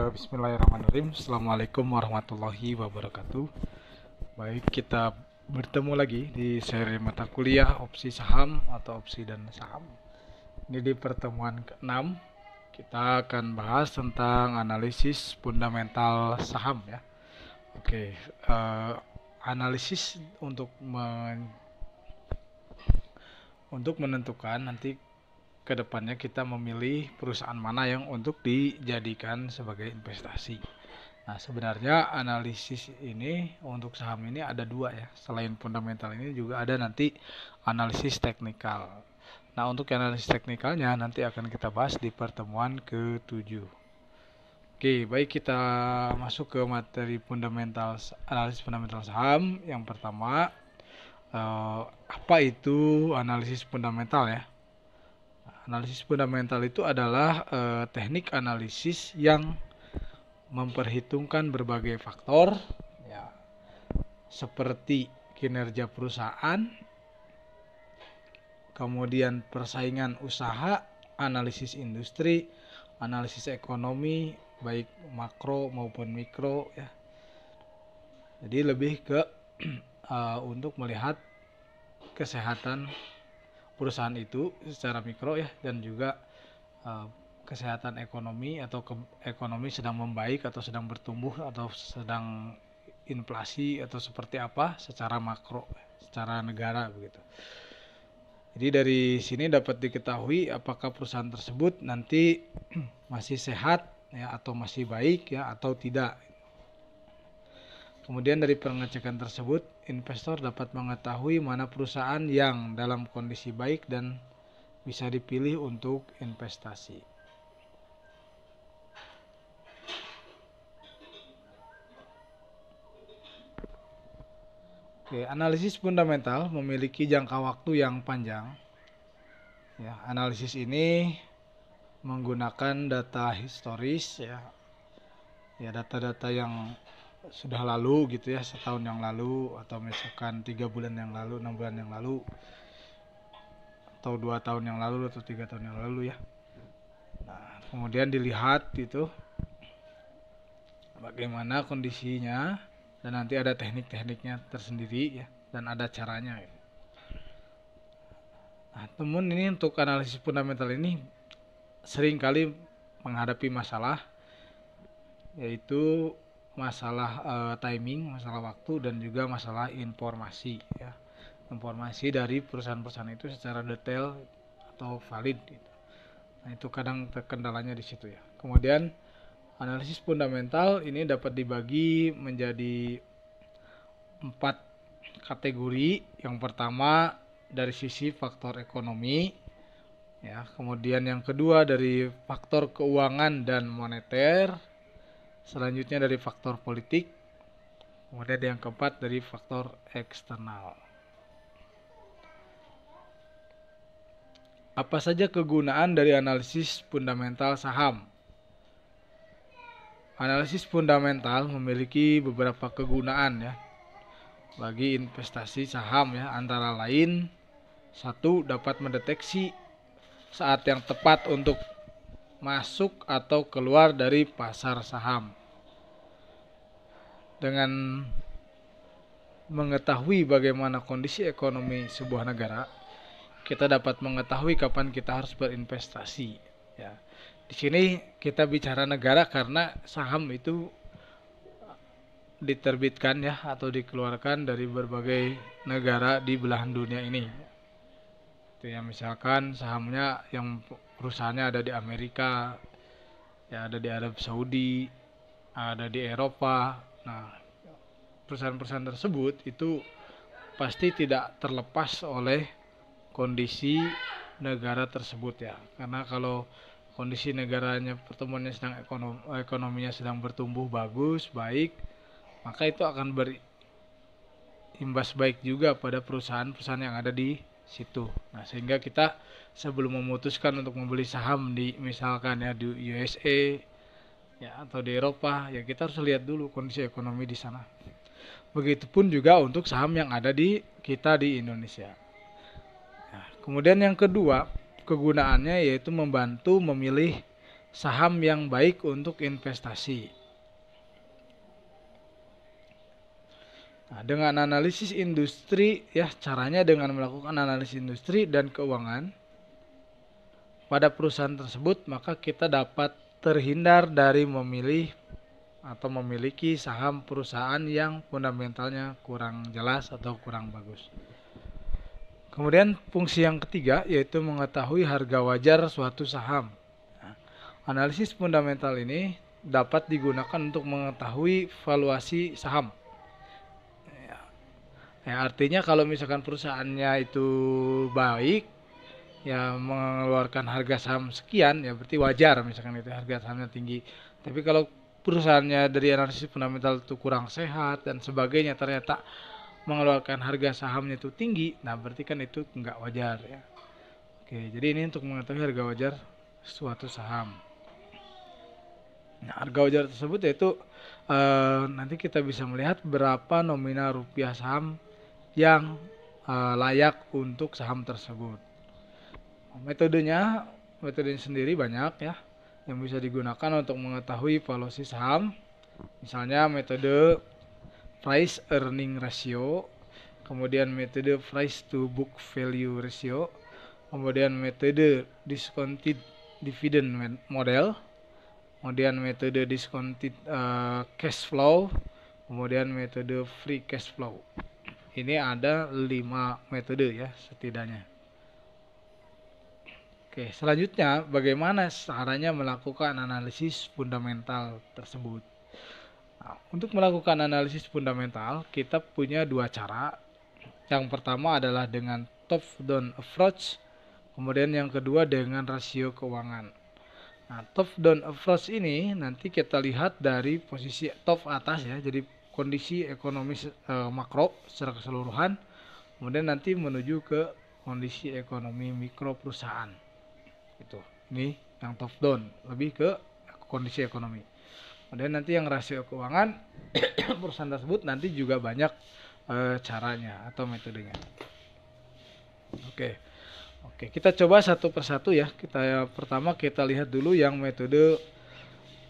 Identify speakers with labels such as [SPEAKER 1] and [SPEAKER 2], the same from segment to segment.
[SPEAKER 1] Bismillahirrahmanirrahim. Assalamualaikum warahmatullahi wabarakatuh. Baik, kita bertemu lagi di seri mata kuliah opsi saham atau opsi dan saham. Ini di pertemuan ke-6 kita akan bahas tentang analisis fundamental saham ya. Oke, analisis untuk menentukan nanti kedepannya kita memilih perusahaan mana yang untuk dijadikan sebagai investasi. Nah, sebenarnya analisis ini untuk saham ini ada dua ya. Selain fundamental ini juga ada nanti analisis teknikal. Nah, untuk analisis teknikalnya nanti akan kita bahas di pertemuan ke-7. Oke, baik, kita masuk ke materi analisis fundamental saham. Yang pertama, apa itu analisis fundamental ya? Analisis fundamental itu adalah teknik analisis yang memperhitungkan berbagai faktor ya, seperti kinerja perusahaan, kemudian persaingan usaha, analisis industri, analisis ekonomi baik makro maupun mikro ya. Jadi lebih ke untuk melihat kesehatan perusahaan itu secara mikro ya, dan juga kesehatan ekonomi atau ekonomi sedang membaik atau sedang bertumbuh atau sedang inflasi atau seperti apa secara makro, secara negara begitu. Jadi dari sini dapat diketahui apakah perusahaan tersebut nanti masih sehat ya atau masih baik ya atau tidak. Kemudian dari pengecekan tersebut, investor dapat mengetahui mana perusahaan yang dalam kondisi baik dan bisa dipilih untuk investasi. Oke, analisis fundamental memiliki jangka waktu yang panjang. Ya, analisis ini menggunakan data historis ya. Ya, data-data yang sudah lalu gitu ya, setahun yang lalu atau misalkan 3 bulan yang lalu, 6 bulan yang lalu, atau 2 tahun yang lalu atau 3 tahun yang lalu ya. Nah, kemudian dilihat itu bagaimana kondisinya, dan nanti ada teknik-tekniknya tersendiri ya, dan ada caranya ya. Nah, teman ini untuk analisis fundamental ini seringkali menghadapi masalah, yaitu masalah timing, masalah waktu, dan juga masalah informasi ya. Informasi dari perusahaan-perusahaan itu secara detail atau valid gitu. Nah, itu kadang kendalanya di situ ya. Kemudian analisis fundamental ini dapat dibagi menjadi 4 kategori. Yang pertama dari sisi faktor ekonomi ya, kemudian yang kedua dari faktor keuangan dan moneter, selanjutnya dari faktor politik, kemudian yang keempat dari faktor eksternal. Apa saja kegunaan dari analisis fundamental saham? Analisis fundamental memiliki beberapa kegunaan ya bagi investasi saham ya, antara lain: 1. Dapat mendeteksi saat yang tepat untuk masuk atau keluar dari pasar saham. Dengan mengetahui bagaimana kondisi ekonomi sebuah negara, kita dapat mengetahui kapan kita harus berinvestasi ya. Di sini kita bicara negara karena saham itu diterbitkan ya atau dikeluarkan dari berbagai negara di belahan dunia ini. Itu ya, misalkan sahamnya yang perusahaannya ada di Amerika, ya ada di Arab Saudi, ada di Eropa. Nah, perusahaan-perusahaan tersebut itu pasti tidak terlepas oleh kondisi negara tersebut ya. Karena kalau kondisi negaranya pertumbuhannya sedang ekonominya sedang bertumbuh bagus, baik, maka itu akan berimbas baik juga pada perusahaan-perusahaan yang ada di situ. Nah, sehingga kita sebelum memutuskan untuk membeli saham di misalkan ya di USA ya atau di Eropa, ya kita harus lihat dulu kondisi ekonomi di sana. Begitupun juga untuk saham yang ada di kita di Indonesia. Nah, kemudian yang kedua kegunaannya yaitu membantu memilih saham yang baik untuk investasi. Nah, dengan analisis industri ya, caranya dengan melakukan analisis industri dan keuangan pada perusahaan tersebut, maka kita dapat terhindar dari memilih atau memiliki saham perusahaan yang fundamentalnya kurang jelas atau kurang bagus. Kemudian fungsi yang ketiga yaitu mengetahui harga wajar suatu saham. Nah, analisis fundamental ini dapat digunakan untuk mengetahui valuasi saham. Ya, artinya kalau misalkan perusahaannya itu baik, ya mengeluarkan harga saham sekian, ya berarti wajar misalkan itu harga sahamnya tinggi. Tapi kalau perusahaannya dari analisis fundamental itu kurang sehat dan sebagainya, ternyata mengeluarkan harga sahamnya itu tinggi, nah berarti kan itu nggak wajar ya. Oke, jadi ini untuk mengetahui harga wajar suatu saham. Nah, harga wajar tersebut yaitu nanti kita bisa melihat berapa nominal rupiah saham yang layak untuk saham tersebut. Metodenya sendiri banyak ya yang bisa digunakan untuk mengetahui valuasi saham. Misalnya metode price earning ratio, kemudian metode price to book value ratio, kemudian metode discounted dividend model, kemudian metode discounted cash flow, kemudian metode free cash flow. Ini ada 5 metode ya setidaknya. Oke, selanjutnya bagaimana caranya melakukan analisis fundamental tersebut. Nah, untuk melakukan analisis fundamental, kita punya 2 cara. Yang pertama adalah dengan top down approach, kemudian yang kedua dengan rasio keuangan. Nah, top down approach ini nanti kita lihat dari posisi top atas ya, jadi kondisi ekonomi makro secara keseluruhan, kemudian nanti menuju ke kondisi ekonomi mikro perusahaan. Itu. Ini yang top down, lebih ke kondisi ekonomi. Kemudian nanti yang rasio keuangan perusahaan tersebut nanti juga banyak caranya atau metodenya. Oke, kita coba satu persatu ya. Pertama kita lihat dulu yang metode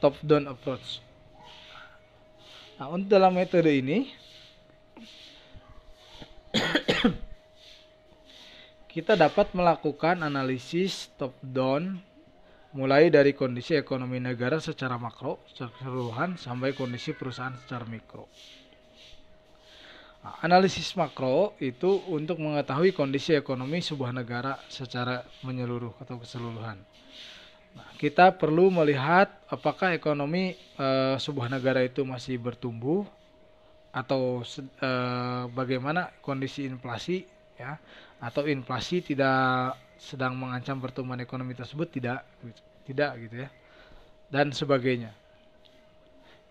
[SPEAKER 1] top down approach. Nah, untuk dalam metode ini kita dapat melakukan analisis top down mulai dari kondisi ekonomi negara secara makro, secara keseluruhan, sampai kondisi perusahaan secara mikro. Nah, analisis makro itu untuk mengetahui kondisi ekonomi sebuah negara secara menyeluruh atau keseluruhan. Nah, kita perlu melihat apakah ekonomi sebuah negara itu masih bertumbuh atau bagaimana kondisi inflasi ya, atau inflasi tidak sedang mengancam pertumbuhan ekonomi tersebut, tidak gitu ya, dan sebagainya.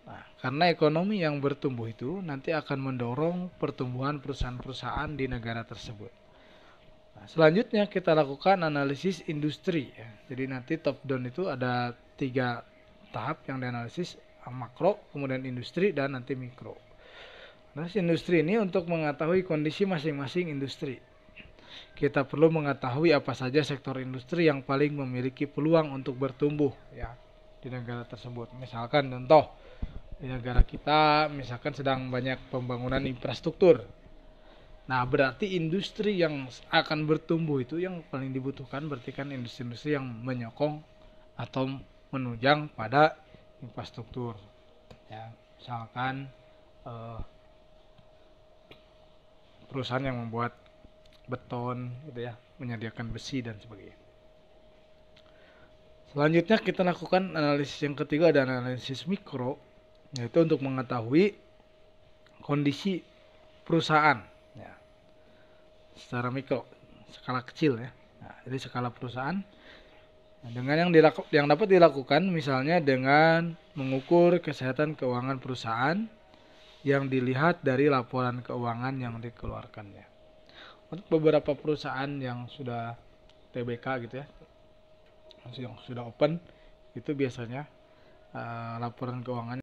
[SPEAKER 1] Nah, karena ekonomi yang bertumbuh itu nanti akan mendorong pertumbuhan perusahaan-perusahaan di negara tersebut. Nah, selanjutnya kita lakukan analisis industri ya. Jadi nanti top down itu ada 3 tahap yang dianalisis, makro, kemudian industri, dan nanti mikro. Analisis industri ini untuk mengetahui kondisi masing-masing industri. Kita perlu mengetahui apa saja sektor industri yang paling memiliki peluang untuk bertumbuh ya di negara tersebut. Misalkan contoh di negara kita misalkan sedang banyak pembangunan infrastruktur. Nah, berarti industri yang akan bertumbuh itu yang paling dibutuhkan berarti kan industri-industri yang menyokong atau menunjang pada infrastruktur. Ya, misalkan perusahaan yang membuat beton gitu ya, menyediakan besi dan sebagainya. Selanjutnya kita lakukan analisis yang ketiga, ada analisis mikro, yaitu untuk mengetahui kondisi perusahaan ya, secara mikro, skala kecil ya. Nah, jadi skala perusahaan. Nah, dengan yang dapat dilakukan misalnya dengan mengukur kesehatan keuangan perusahaan yang dilihat dari laporan keuangan yang dikeluarkannya. Untuk beberapa perusahaan yang sudah TBK gitu ya, yang sudah open, itu biasanya laporan keuangan